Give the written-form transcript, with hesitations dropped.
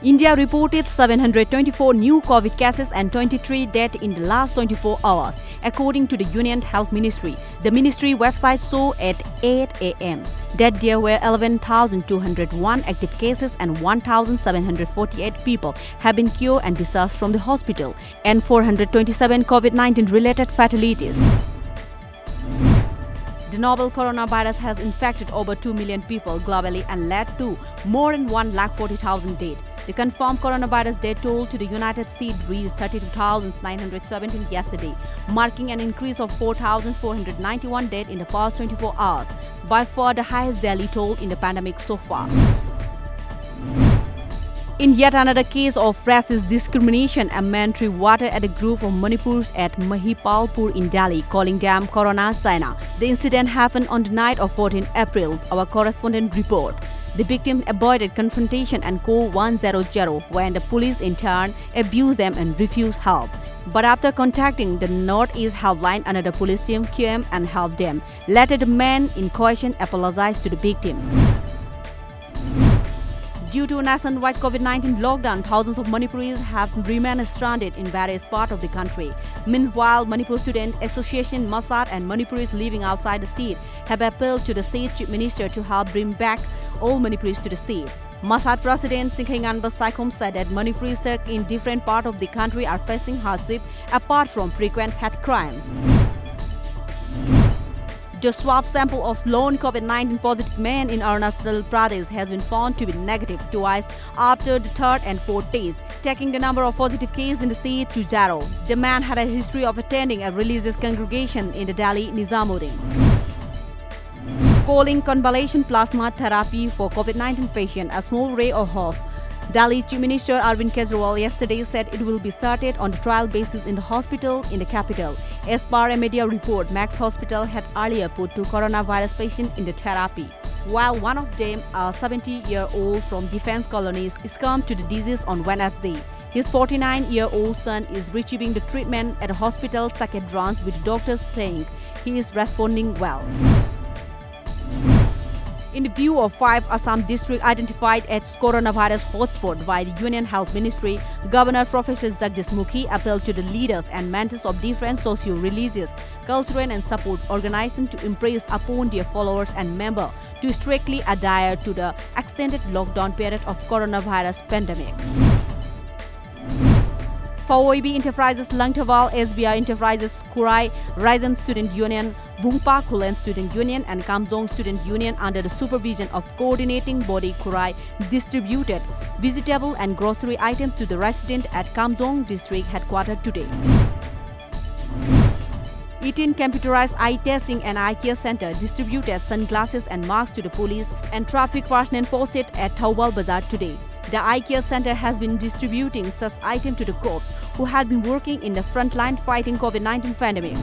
India reported 724 new COVID cases and 23 deaths in the last 24 hours, according to the Union Health Ministry. The ministry website saw at 8 a.m. that there were 11,201 active cases and 1,748 people have been cured and discharged from the hospital, and 427 COVID-19 related fatalities. The novel coronavirus has infected over 2 million people globally and led to more than 140,000 deaths. The confirmed coronavirus death toll to the United States reached 32,917 yesterday, marking an increase of 4,491 deaths in the past 24 hours, by far the highest daily toll in the pandemic so far. In yet another case of racist discrimination, a man threw water at a group of Manipurs at Mahipalpur in Delhi, calling them Corona China. The incident happened on the night of 14 April, our correspondent report. The victim avoided confrontation and called 100 when the police in turn abused them and refused help. But after contacting the Northeast Helpline, another police team came and helped them. Later, the man in question apologized to the victim. Due to a nationwide COVID-19 lockdown, thousands of Manipuris have remained stranded in various parts of the country. Meanwhile, Manipur Student Association, Masad, and Manipuris living outside the state have appealed to the state chief minister to help bring back all Manipuris to the state. Masad President Singhanganba Saikom said that Manipuris stuck in different parts of the country are facing hardship apart from frequent hate crimes. The swab sample of lone COVID-19 positive man in Arunachal Pradesh has been found to be negative twice after the third and fourth days, taking the number of positive cases in the state to 0. The man had a history of attending a religious congregation in the Delhi Nizamuddin. Calling convalescent plasma therapy for COVID-19 patient a small ray of hope. Delhi Chief Minister Arvind Kejriwal yesterday said it will be started on the trial basis in the hospital in the capital. As per a media report, Max Hospital had earlier put 2 coronavirus patients in the therapy, while one of them, a 70-year-old from Defense Colonies, succumbed to the disease on Wednesday. His 49-year-old son is receiving the treatment at a hospital psychiatrist, with doctors saying he is responding well. In the view of 5 Assam districts identified as coronavirus hotspot by the Union Health Ministry, Governor Professor Jagdish Mukhi appealed to the leaders and mentors of different socio-religious, cultural and support organizations to impress upon their followers and members to strictly adhere to the extended lockdown period of coronavirus pandemic. 4EB Enterprises Langtawal, SBI Enterprises Kurai, Raisan Student Union, Bungpa Kulen Student Union and Kamjong Student Union under the supervision of coordinating body Kurai distributed vegetable and grocery items to the residents at Kamjong district headquarters today. 18 computerized eye testing and eye care center distributed sunglasses and masks to the police and traffic personnel posted at Thawal Bazar today. The eye care center has been distributing such items to the cops who had been working in the front line fighting COVID-19 pandemic.